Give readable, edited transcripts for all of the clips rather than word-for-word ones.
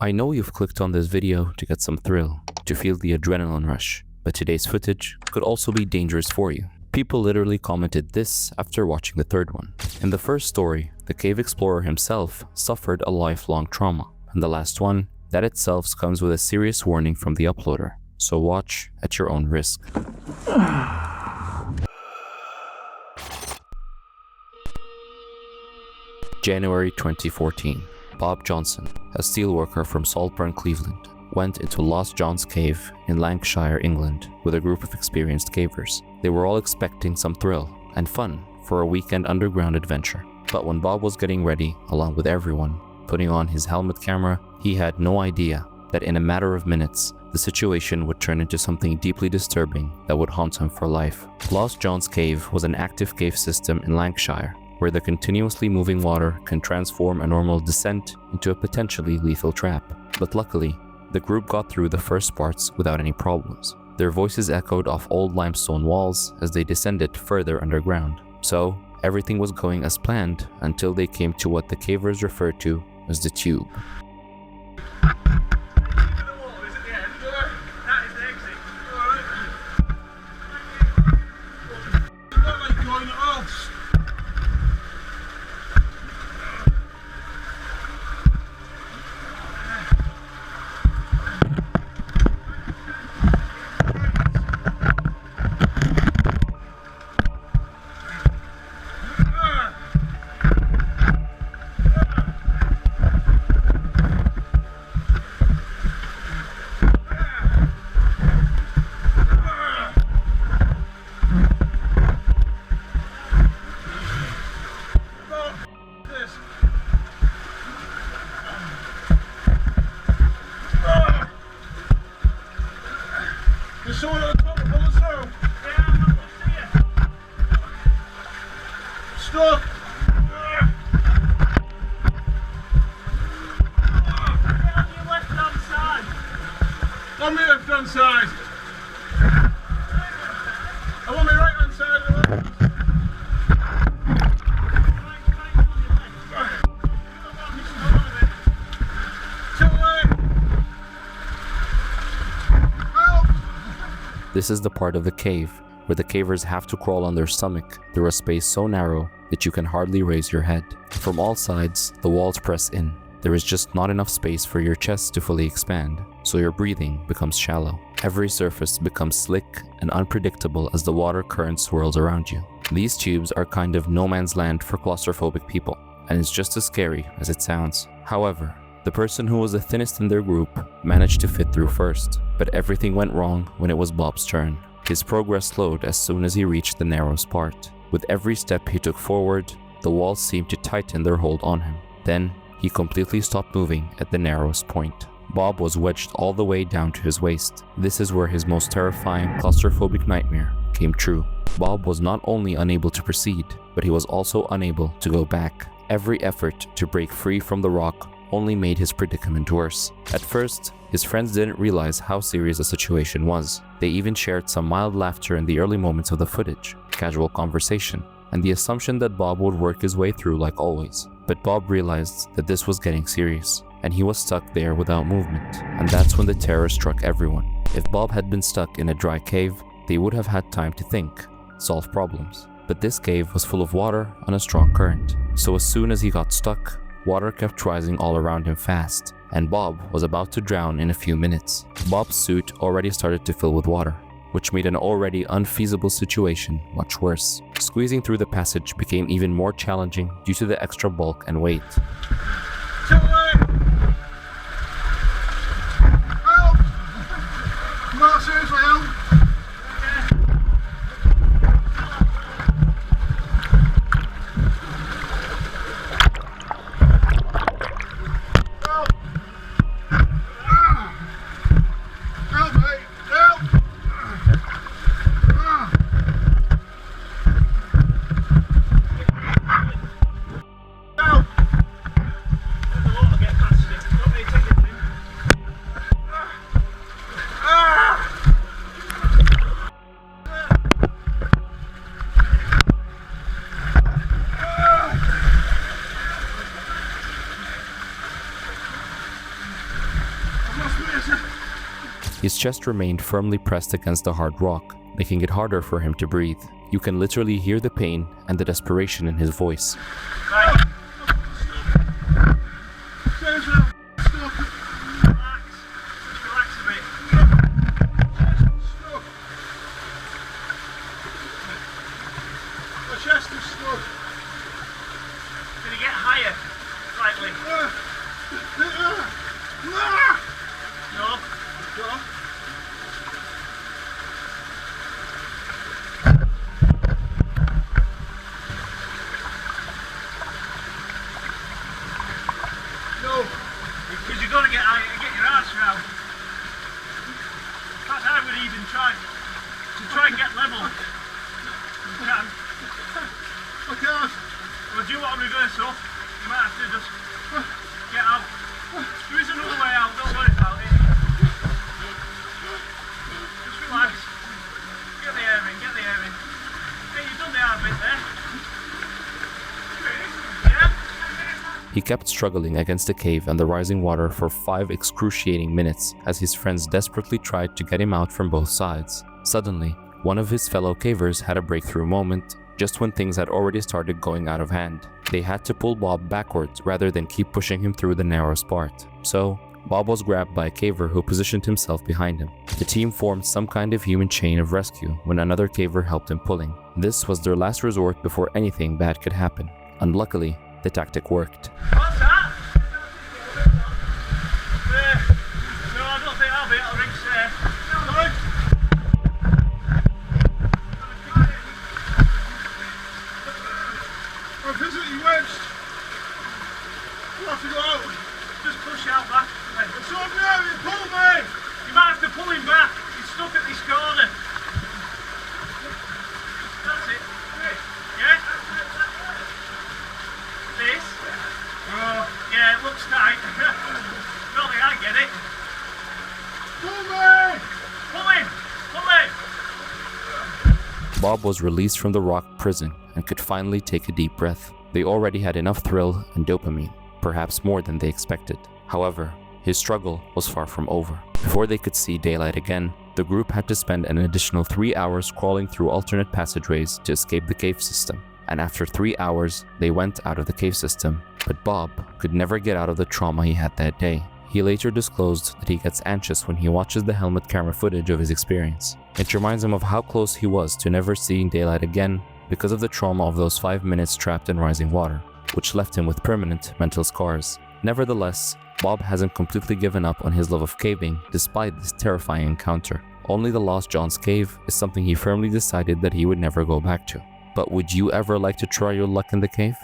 I know you've clicked on this video to get some thrill, to feel the adrenaline rush, but today's footage could also be dangerous for you. People literally commented this after watching the third one. In the first story, the cave explorer himself suffered a lifelong trauma, and the last one, that itself comes with a serious warning from the uploader, so watch at your own risk. January 2014. Bob Johnson, a steelworker from Saltburn, Cleveland, went into Lost John's Cave in Lancashire, England, with a group of experienced cavers. They were all expecting some thrill and fun for a weekend underground adventure. But when Bob was getting ready, along with everyone, putting on his helmet camera, he had no idea that in a matter of minutes, the situation would turn into something deeply disturbing that would haunt him for life. Lost John's Cave was an active cave system in Lancashire, where the continuously moving water can transform a normal descent into a potentially lethal trap. But luckily, the group got through the first parts without any problems. Their voices echoed off old limestone walls as they descended further underground. So, everything was going as planned until they came to what the cavers referred to as the tube. Stop! On my left hand side. I'm on my right hand side. This is the part of the cave where the cavers have to crawl on their stomach through a space so narrow that you can hardly raise your head. From all sides, the walls press in. There is just not enough space for your chest to fully expand, so your breathing becomes shallow. Every surface becomes slick and unpredictable as the water current swirls around you. These tubes are kind of no man's land for claustrophobic people, and it's just as scary as it sounds. However, the person who was the thinnest in their group managed to fit through first, but everything went wrong when it was Bob's turn. His progress slowed as soon as he reached the narrowest part. With every step he took forward, the walls seemed to tighten their hold on him. Then, he completely stopped moving at the narrowest point. Bob was wedged all the way down to his waist. This is where his most terrifying claustrophobic nightmare came true. Bob was not only unable to proceed, but he was also unable to go back. Every effort to break free from the rock only made his predicament worse. At first, his friends didn't realize how serious the situation was. They even shared some mild laughter in the early moments of the footage, casual conversation, and the assumption that Bob would work his way through like always. But Bob realized that this was getting serious, and he was stuck there without movement, and that's when the terror struck everyone. If Bob had been stuck in a dry cave, they would have had time to think, solve problems. But this cave was full of water on a strong current, so as soon as he got stuck, water kept rising all around him fast, and Bob was about to drown in a few minutes. Bob's suit already started to fill with water, which made an already unfeasible situation much worse. Squeezing through the passage became even more challenging due to the extra bulk and weight. Help! Come on, seriously, help! His chest remained firmly pressed against the hard rock, making it harder for him to breathe. You can literally hear the pain and the desperation in his voice. Right. Stop. Relax. Just relax a bit. Stop. My chest is stuck. Can you get higher? Slightly. No. No. No. Because you've got to get higher to get your arse round. In fact, I would even try and get level. You can. I can't. We'll do what reversal. You might have to just get out. There is another way out, don't worry about it. Just relax. Get the air in, get the air in. Hey, you've done the hard bit there. Yeah? He kept struggling against the cave and the rising water for 5 excruciating minutes as his friends desperately tried to get him out from both sides. Suddenly, one of his fellow cavers had a breakthrough moment just when things had already started going out of hand. They had to pull Bob backwards rather than keep pushing him through the narrowest part. So, Bob was grabbed by a caver who positioned himself behind him. The team formed some kind of human chain of rescue when another caver helped him pulling. This was their last resort before anything bad could happen. Unluckily, the tactic worked. What's that? No, I don't think I'll be able to reach there. Sorry? I'm physically wedged. We'll have to go out. Just push out back. It's up now, you pull me! You might have to pull him back. He's stuck at this corner. That's it. Yeah? This? Oh, yeah, it looks tight. Don't think I get it. Pull me! Pull him! Pull him! Bob was released from the rock prison and could finally take a deep breath. They already had enough thrill and dopamine, perhaps more than they expected. However, his struggle was far from over. Before they could see daylight again, the group had to spend an additional 3 hours crawling through alternate passageways to escape the cave system. And after 3 hours, they went out of the cave system. But Bob could never get out of the trauma he had that day. He later disclosed that he gets anxious when he watches the helmet camera footage of his experience. It reminds him of how close he was to never seeing daylight again because of the trauma of those 5 minutes trapped in rising water, which left him with permanent mental scars. Nevertheless, Bob hasn't completely given up on his love of caving despite this terrifying encounter. Only the Lost John's Cave is something he firmly decided that he would never go back to. But would you ever like to try your luck in the cave?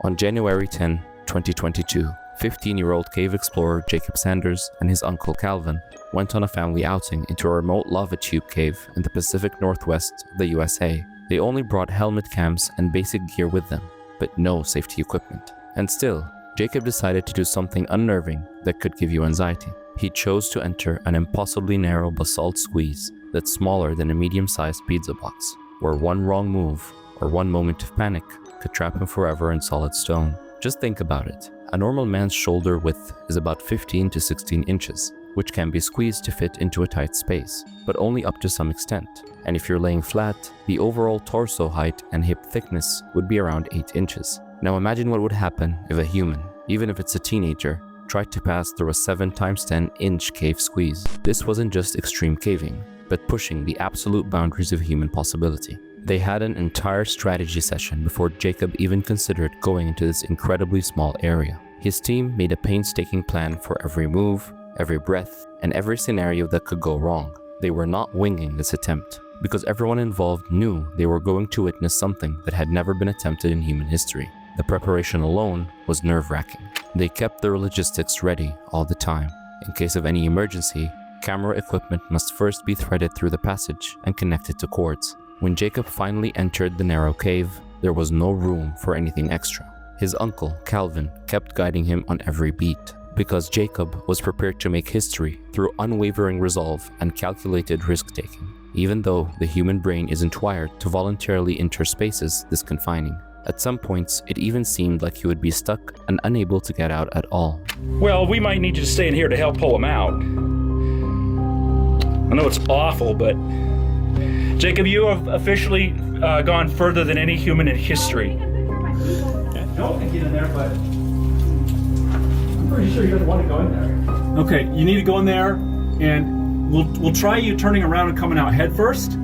On January 10, 2022, 15-year-old cave explorer Jacob Sanders and his uncle Calvin went on a family outing into a remote lava tube cave in the Pacific Northwest of the USA. They only brought helmet cams and basic gear with them, but no safety equipment. And still, Jacob decided to do something unnerving that could give you anxiety. He chose to enter an impossibly narrow basalt squeeze that's smaller than a medium-sized pizza box, where one wrong move or one moment of panic could trap him forever in solid stone. Just think about it. A normal man's shoulder width is about 15 to 16 inches, which can be squeezed to fit into a tight space, but only up to some extent. And if you're laying flat, the overall torso height and hip thickness would be around 8 inches. Now imagine what would happen if a human, even if it's a teenager, tried to pass through a 7 × 10 inch cave squeeze. This wasn't just extreme caving, but pushing the absolute boundaries of human possibility. They had an entire strategy session before Jacob even considered going into this incredibly small area. His team made a painstaking plan for every move, every breath, and every scenario that could go wrong. They were not winging this attempt, because everyone involved knew they were going to witness something that had never been attempted in human history. The preparation alone was nerve-wracking. They kept their logistics ready all the time. In case of any emergency, camera equipment must first be threaded through the passage and connected to cords. When Jacob finally entered the narrow cave, there was no room for anything extra. His uncle, Calvin, kept guiding him on every beat, because Jacob was prepared to make history through unwavering resolve and calculated risk-taking. Even though the human brain isn't wired to voluntarily enter spaces this confining, At some points, it even seemed like he would be stuck and unable to get out at all. Well, we might need you to stay in here to help pull him out. I know it's awful, but Jacob, you have officially gone further than any human in history. Joel can get in there, but I'm pretty sure he doesn't want to go in there. Okay, you need to go in there, and we'll try you turning around and coming out head first.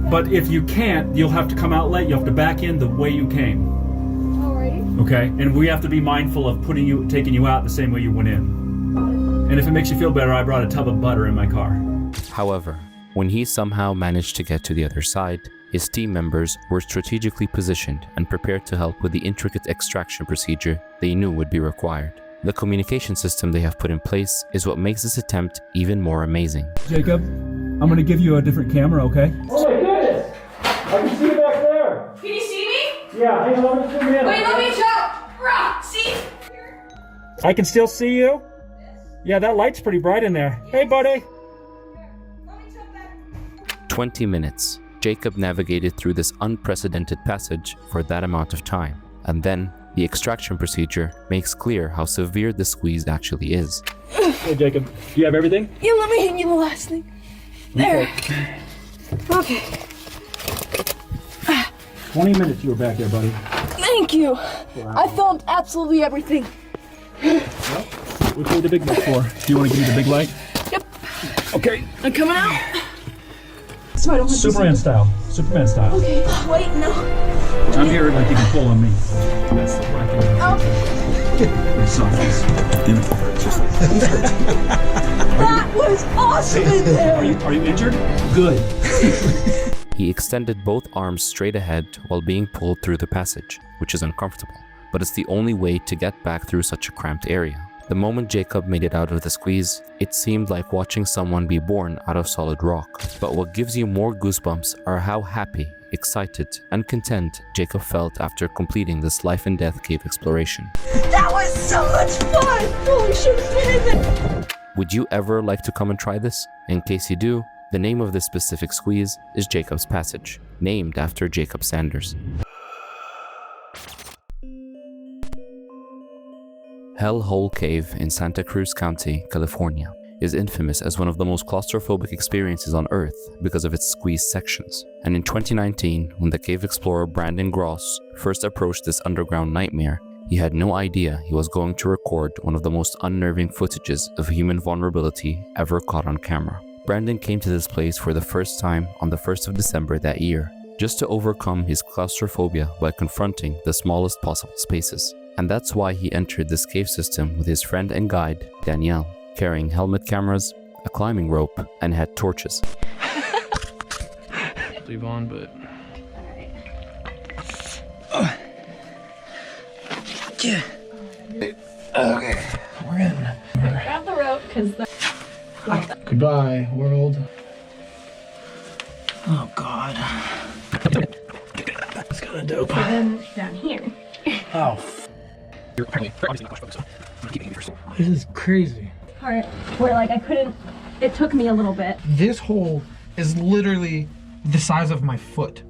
But if you can't, you'll have to come out late. You'll have to back in the way you came. Alrighty. Okay, and we have to be mindful of taking you out the same way you went in. And if it makes you feel better, I brought a tub of butter in my car. However, when he somehow managed to get to the other side, his team members were strategically positioned and prepared to help with the intricate extraction procedure they knew would be required. The communication system they have put in place is what makes this attempt even more amazing. Jacob, I'm gonna give you a different camera, okay? Oh my goodness! I can see you back there! Can you see me? Yeah, hang on, let me zoom in. Wait, let me show. Rah, see? I can still see you? Yeah, that light's pretty bright in there. Hey, buddy! 20 minutes. Jacob navigated through this unprecedented passage for that amount of time, and then the extraction procedure makes clear how severe the squeeze actually is. Hey, Jacob, do you have everything? Yeah, let me hang you the last thing. There. Okay. 20 minutes you were back there, buddy. Thank you. I filmed absolutely everything. What's the big light for? Do you want to give me the big light? Yep. Okay. I'm coming out. So I don't have Superman style. Superman style. Okay. Wait, no. I'm here like you can pull on me. That's the black and That was awesome in there. Are you injured? Good. He extended both arms straight ahead while being pulled through the passage, which is uncomfortable, but it's the only way to get back through such a cramped area. The moment Jacob made it out of the squeeze, it seemed like watching someone be born out of solid rock. But what gives you more goosebumps are how happy, excited, and content Jacob felt after completing this life and death cave exploration. That was so much fun. Holy shit, it's been in there. Would you ever like to come and try this? In case you do, the name of this specific squeeze is Jacob's Passage, named after Jacob Sanders. Hell Hole Cave in Santa Cruz County, California, is infamous as one of the most claustrophobic experiences on Earth because of its squeezed sections. And in 2019, when the cave explorer Brandon Gross first approached this underground nightmare, he had no idea he was going to record one of the most unnerving footages of human vulnerability ever caught on camera. Brandon came to this place for the first time on the 1st of December that year, just to overcome his claustrophobia by confronting the smallest possible spaces. And that's why he entered this cave system with his friend and guide, Danielle, carrying helmet cameras, a climbing rope, and had torches. Leave on, but... Yeah. Okay, we're in. Grab the rope, because the... Goodbye, world. Oh, God. That's kind of dope. then down here. Oh, this is crazy. Part where like I couldn't, it took me a little bit. This hole is literally the size of my foot.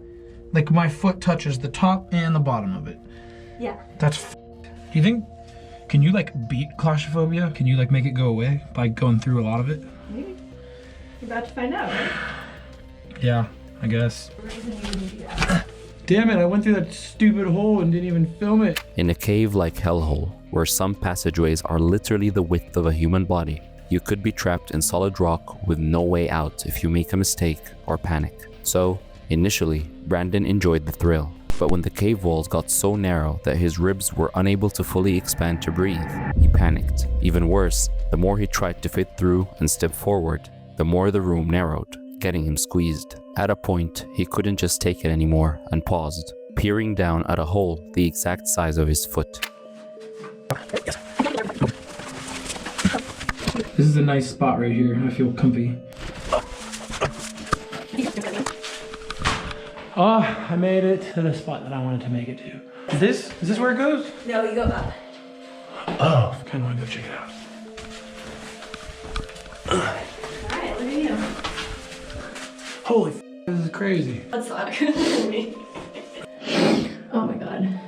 Like my foot touches the top and the bottom of it. Yeah. That's Do you think, can you like beat claustrophobia? Can you like make it go away by going through a lot of it? Maybe. You're about to find out, right? Yeah, I guess. Damn it, I went through that stupid hole and didn't even film it. In a cave like Hellhole, where some passageways are literally the width of a human body, you could be trapped in solid rock with no way out if you make a mistake or panic. So, initially, Brandon enjoyed the thrill, but when the cave walls got so narrow that his ribs were unable to fully expand to breathe, he panicked. Even worse, the more he tried to fit through and step forward, the more the room narrowed, getting him squeezed. At a point, he couldn't just take it anymore and paused, peering down at a hole the exact size of his foot. This is a nice spot right here. I feel comfy. Oh, I made it to the spot that I wanted to make it to. Is this where it goes? No, you go up. Oh, I kind of want to go check it out. Alright, look at you. Holy f***, this is crazy. That's not me. Oh my god.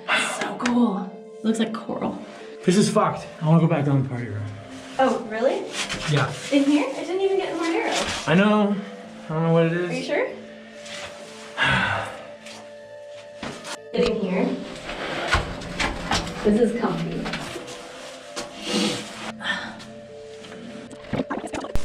Oh, looks like coral. This is fucked. I want to go back down the party room. Oh, really? Yeah. In here? It didn't even get more narrow. I know. I don't know what it is. Are you sure? Sitting here. This is comfy.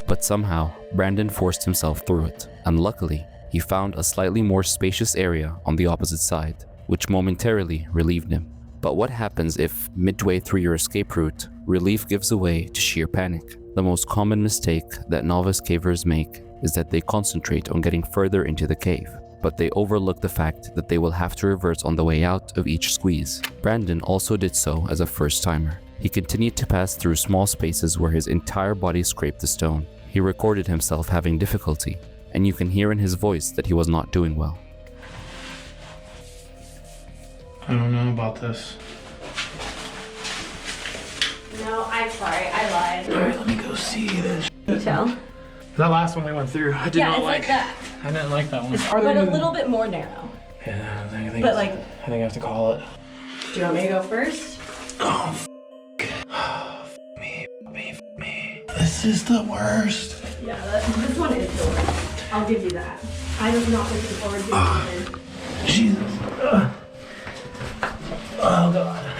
But somehow, Brandon forced himself through it, and luckily, he found a slightly more spacious area on the opposite side, which momentarily relieved him. But what happens if, midway through your escape route, relief gives way to sheer panic? The most common mistake that novice cavers make is that they concentrate on getting further into the cave, but they overlook the fact that they will have to reverse on the way out of each squeeze. Brandon also did so as a first-timer. He continued to pass through small spaces where his entire body scraped the stone. He recorded himself having difficulty, and you can hear in his voice that he was not doing well. I don't know about this. No, I'm sorry. I lied. Alright, let me go see this. You tell? That last one we went through, I did Yeah, not it's like that. I didn't like that one. But a little bit more narrow. Yeah, I think But like, I think I have to call it. do you want me to go first? Oh, me. This is the worst. Yeah, this one is the worst. I'll give you that. I was not looking forward to it. Jesus. Oh God.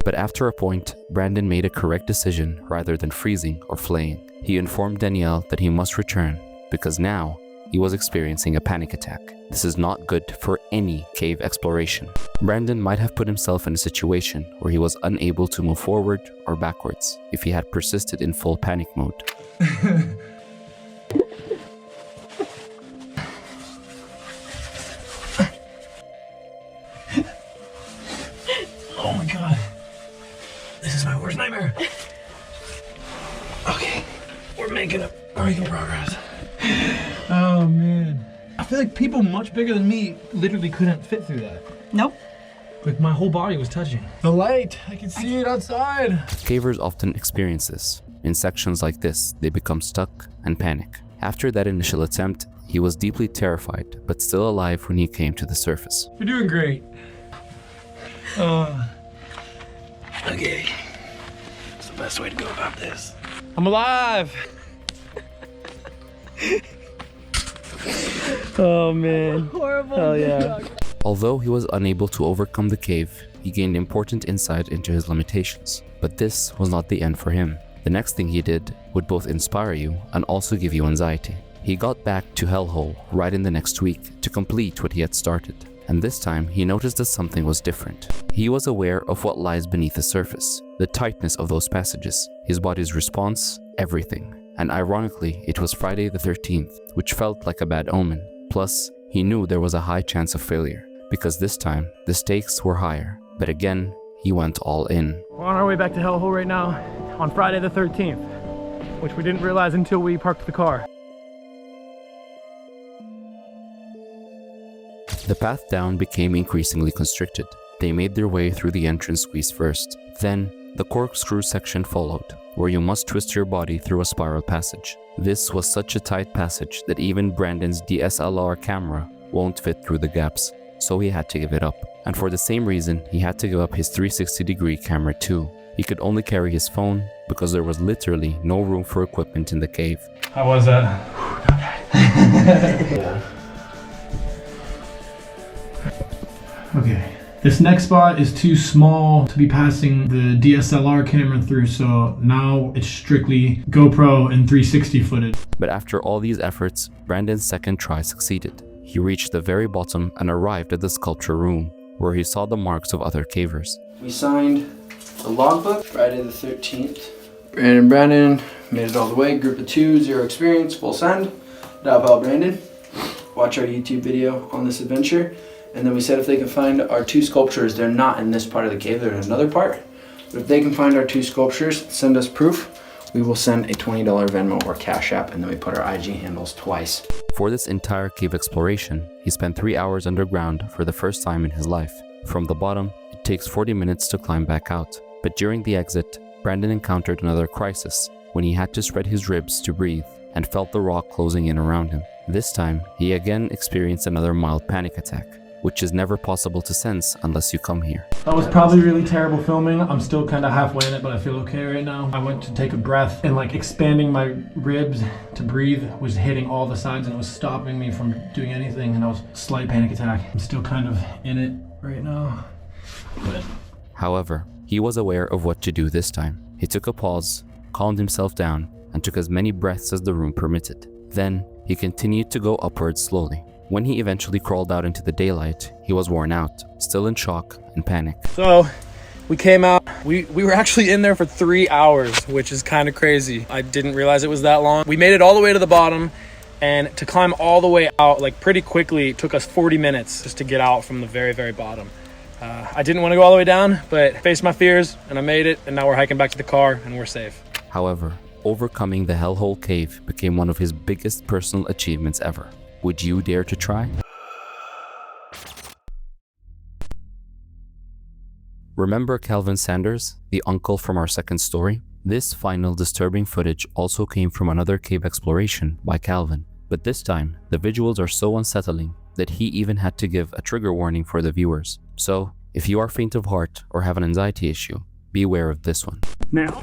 But after a point, Brandon made a correct decision rather than freezing or flaying. He informed Danielle that he must return because now he was experiencing a panic attack. This is not good for any cave exploration. Brandon might have put himself in a situation where he was unable to move forward or backwards if he had persisted in full panic mode. Oh my God. This is my worst nightmare. Okay, we're making progress. Oh man. I feel like people much bigger than me literally couldn't fit through that. Nope. Like my whole body was touching. The light, I can see it outside. Cavers often experience this. In sections like this, they become stuck and panic. After that initial attempt, he was deeply terrified, but still alive when he came to the surface. You're doing great. Okay. That's the best way to go about this. I'm alive. Oh man. Horrible. Hell yeah. Although he was unable to overcome the cave, he gained important insight into his limitations. But this was not the end for him. The next thing he did would both inspire you and also give you anxiety. He got back to Hellhole right in the next week to complete what he had started. And this time, he noticed that something was different. He was aware of what lies beneath the surface, the tightness of those passages, his body's response, everything. And ironically, it was Friday the 13th, which felt like a bad omen. Plus, he knew there was a high chance of failure, because this time, the stakes were higher. But again, he went all in. We're on our way back to Hellhole right now, on Friday the 13th, which we didn't realize until we parked the car. The path down became increasingly constricted. They made their way through the entrance squeeze first. Then, the corkscrew section followed, where you must twist your body through a spiral passage. This was such a tight passage that even Brandon's DSLR camera won't fit through the gaps, so he had to give it up. And for the same reason, he had to give up his 360-degree camera too. He could only carry his phone because there was literally no room for equipment in the cave. How was that? Yeah. Okay. This next spot is too small to be passing the DSLR camera through, so now it's strictly GoPro and 360 footage. But after all these efforts, Brandon's second try succeeded. He reached the very bottom and arrived at the sculpture room, where he saw the marks of other cavers. We signed the logbook, Friday the 13th. Brandon made it all the way, group of 2, 0 experience, full send. Dive out Brandon. Watch our YouTube video on this adventure. And then we said if they can find our 2 sculptures, they're not in this part of the cave, they're in another part. But if they can find our 2 sculptures, send us proof, we will send a $20 Venmo or Cash App, and then we put our IG handles twice. For this entire cave exploration, he spent 3 hours underground for the first time in his life. From the bottom, it takes 40 minutes to climb back out. But during the exit, Brandon encountered another crisis when he had to spread his ribs to breathe and felt the rock closing in around him. This time, he again experienced another mild panic attack. which is never possible to sense unless you come here. That was probably really terrible filming. I'm still kind of halfway in it, but I feel okay right now. I went to take a breath and like expanding my ribs to breathe was hitting all the sides and it was stopping me from doing anything, and I was slight panic attack. I'm still kind of in it right now. But... However, he was aware of what to do this time. He took a pause, calmed himself down, and took as many breaths as the room permitted. Then, he continued to go upwards slowly. When he eventually crawled out into the daylight, he was worn out, still in shock and panic. So, we came out. We were actually in there for 3 hours, which is kind of crazy. I didn't realize it was that long. We made it all the way to the bottom, and to climb all the way out, like pretty quickly, it took us 40 minutes just to get out from the very, very bottom. I didn't want to go all the way down, but faced my fears, and I made it, and now we're hiking back to the car, and we're safe. However, overcoming the Hellhole Cave became one of his biggest personal achievements ever. Would you dare to try? Remember Calvin Sanders, the uncle from our second story? This final disturbing footage also came from another cave exploration by Calvin, but this time the visuals are so unsettling that he even had to give a trigger warning for the viewers. So, if you are faint of heart or have an anxiety issue, beware of this one. Now.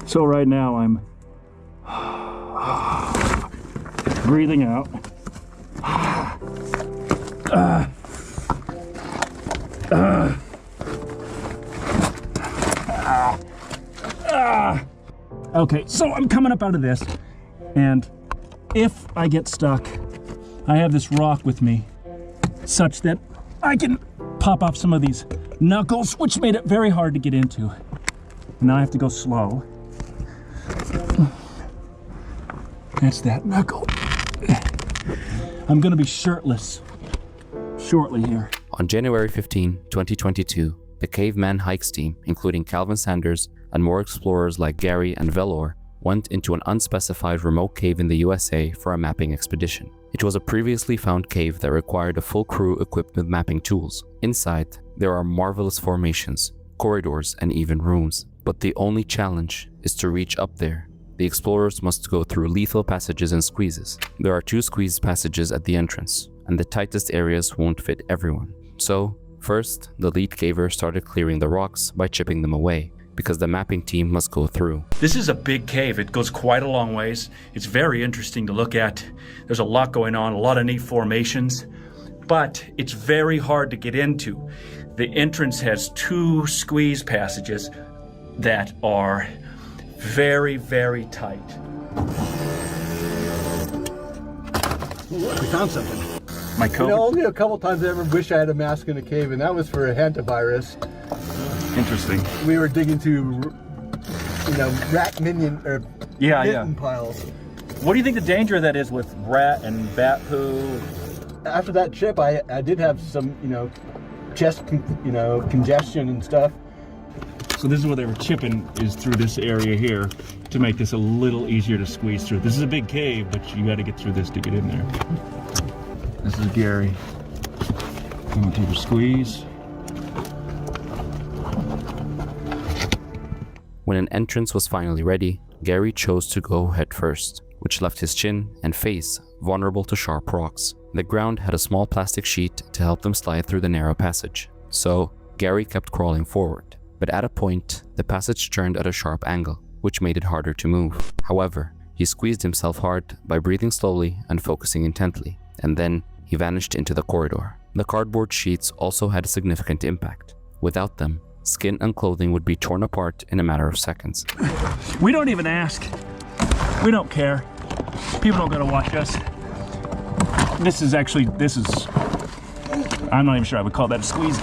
So right now I'm breathing out. Okay, so I'm coming up out of this, and if I get stuck, I have this rock with me such that I can pop off some of these knuckles, which made it very hard to get into. Now I have to go slow. That's that knuckle. I'm gonna be shirtless shortly here. On January 15, 2022, the Caveman Hikes team, including Calvin Sanders and more explorers like Gary and Velor, went into an unspecified remote cave in the USA for a mapping expedition. It was a previously found cave that required a full crew equipped with mapping tools. Inside, there are marvelous formations, corridors, and even rooms. But the only challenge is to reach up there. The explorers must go through lethal passages and squeezes. There are 2 squeeze passages at the entrance, and the tightest areas won't fit everyone. So, first, the lead caver started clearing the rocks by chipping them away, because the mapping team must go through. This is a big cave. It goes quite a long ways. It's very interesting to look at. There's a lot going on, a lot of neat formations, but it's very hard to get into. The entrance has 2 squeeze passages that are very, very tight. We found something. My You coat? know, only a couple times I ever wish I had a mask in a cave, and that was for a hantavirus. Interesting. We were digging through, you know, rat minion or mitten piles. What do you think the danger of that is with rat and bat poo? After that trip, I did have some, you know, chest, congestion and stuff. So this is what they were chipping, is through this area here to make this a little easier to squeeze through. This is a big cave, but you got to get through this to get in there. This is Gary. I'm gonna take a squeeze. When an entrance was finally ready, Gary chose to go head first, which left his chin and face vulnerable to sharp rocks. The ground had a small plastic sheet to help them slide through the narrow passage. So, Gary kept crawling forward. But at a point, the passage turned at a sharp angle, which made it harder to move. However, he squeezed himself hard by breathing slowly and focusing intently, and then he vanished into the corridor. The cardboard sheets also had a significant impact. Without them, skin and clothing would be torn apart in a matter of seconds. We don't even ask. We don't care. People don't gotta watch us. I'm not even sure I would call that a squeeze.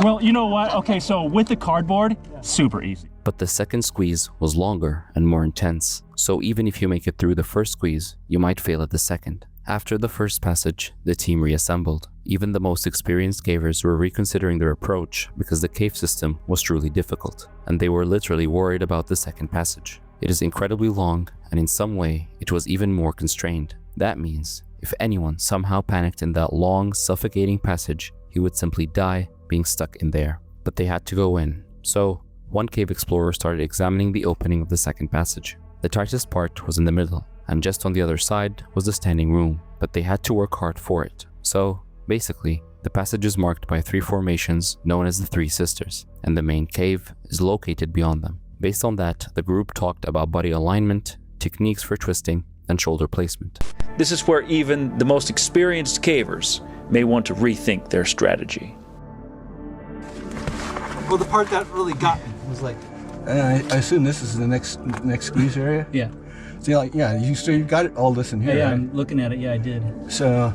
Well, you know what? Okay, so with the cardboard, super easy. But the second squeeze was longer and more intense, so even if you make it through the first squeeze, you might fail at the second. After the first passage, the team reassembled. Even the most experienced cavers were reconsidering their approach because the cave system was truly difficult, and they were literally worried about the second passage. It is incredibly long, and in some way, it was even more constrained. That means, if anyone somehow panicked in that long, suffocating passage, he would simply die being stuck in there. But they had to go in. So, one cave explorer started examining the opening of the second passage. The tightest part was in the middle, and just on the other side was the standing room, but they had to work hard for it. So, basically, the passage is marked by 3 formations known as the Three Sisters, and the main cave is located beyond them. Based on that, the group talked about body alignment, techniques for twisting, and shoulder placement. This is where even the most experienced cavers may want to rethink their strategy. Well, the part that really got me was like, I assume this is the next squeeze area? yeah. So you got it all this in here, Yeah, right? I'm looking at it. Yeah, I did. So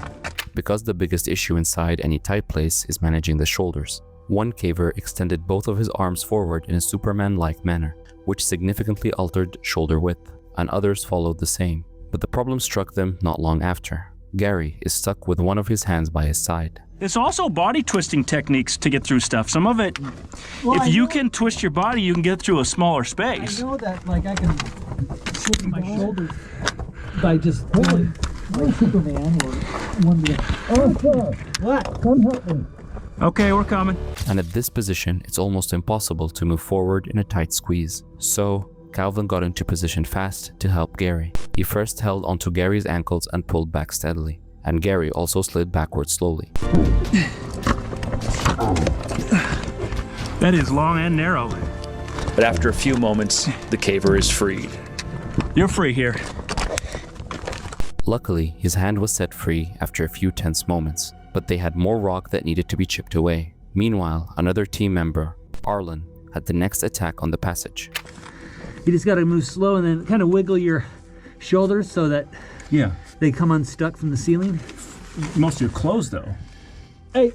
Because the biggest issue inside any tight place is managing the shoulders, one caver extended both of his arms forward in a Superman-like manner, which significantly altered shoulder width, and others followed the same. But the problem struck them not long after. Gary is stuck with one of his hands by his side. It's also body twisting techniques to get through stuff. Some of it, if you can twist your body, you can get through a smaller space. I know that, like, I can twist my shoulders by just pulling. Superman or one of the. Oh, sir. What? Come help me. Okay, we're coming. And at this position, it's almost impossible to move forward in a tight squeeze. So, Calvin got into position fast to help Gary. He first held onto Gary's ankles and pulled back steadily, and Gary also slid backwards slowly. That is long and narrow. But after a few moments, the caver is freed. You're free here. Luckily, his hand was set free after a few tense moments, but they had more rock that needed to be chipped away. Meanwhile, another team member, Arlen, had the next attack on the passage. You just got to move slow and then kind of wiggle your shoulders so that they come unstuck from the ceiling. Most of your clothes, though.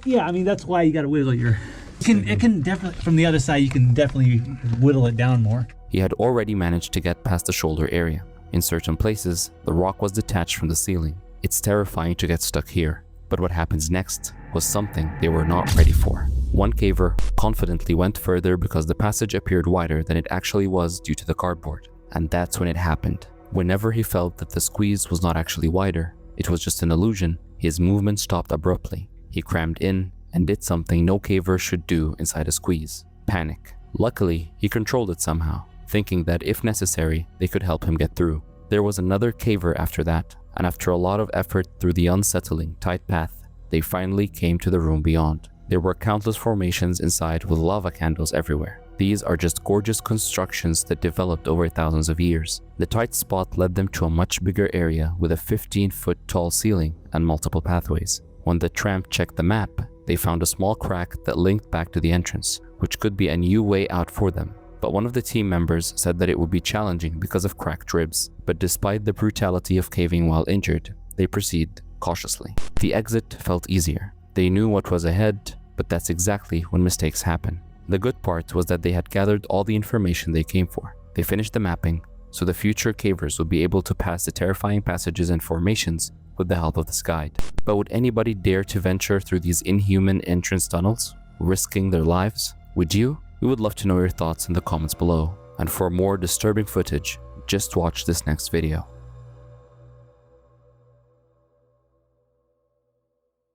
Yeah, I mean that's why you got to wiggle your. It can definitely from the other side. You can definitely whittle it down more. He had already managed to get past the shoulder area. In certain places, the rock was detached from the ceiling. It's terrifying to get stuck here, but what happens next was something they were not ready for. One caver confidently went further because the passage appeared wider than it actually was due to the cardboard. And that's when it happened. Whenever he felt that the squeeze was not actually wider, it was just an illusion, his movement stopped abruptly. He crammed in and did something no caver should do inside a squeeze: panic. Luckily, he controlled it somehow, thinking that if necessary, they could help him get through. There was another caver after that, and after a lot of effort through the unsettling, tight path, they finally came to the room beyond. There were countless formations inside with lava candles everywhere. These are just gorgeous constructions that developed over thousands of years. The tight spot led them to a much bigger area with a 15-foot tall ceiling and multiple pathways. When the tramp checked the map, they found a small crack that linked back to the entrance, which could be a new way out for them. But one of the team members said that it would be challenging because of cracked ribs. But despite the brutality of caving while injured, they proceeded cautiously. The exit felt easier. They knew what was ahead, but that's exactly when mistakes happen. The good part was that they had gathered all the information they came for. They finished the mapping, so the future cavers would be able to pass the terrifying passages and formations with the help of this guide. But would anybody dare to venture through these inhuman entrance tunnels, risking their lives? Would you? We would love to know your thoughts in the comments below. And for more disturbing footage, just watch this next video.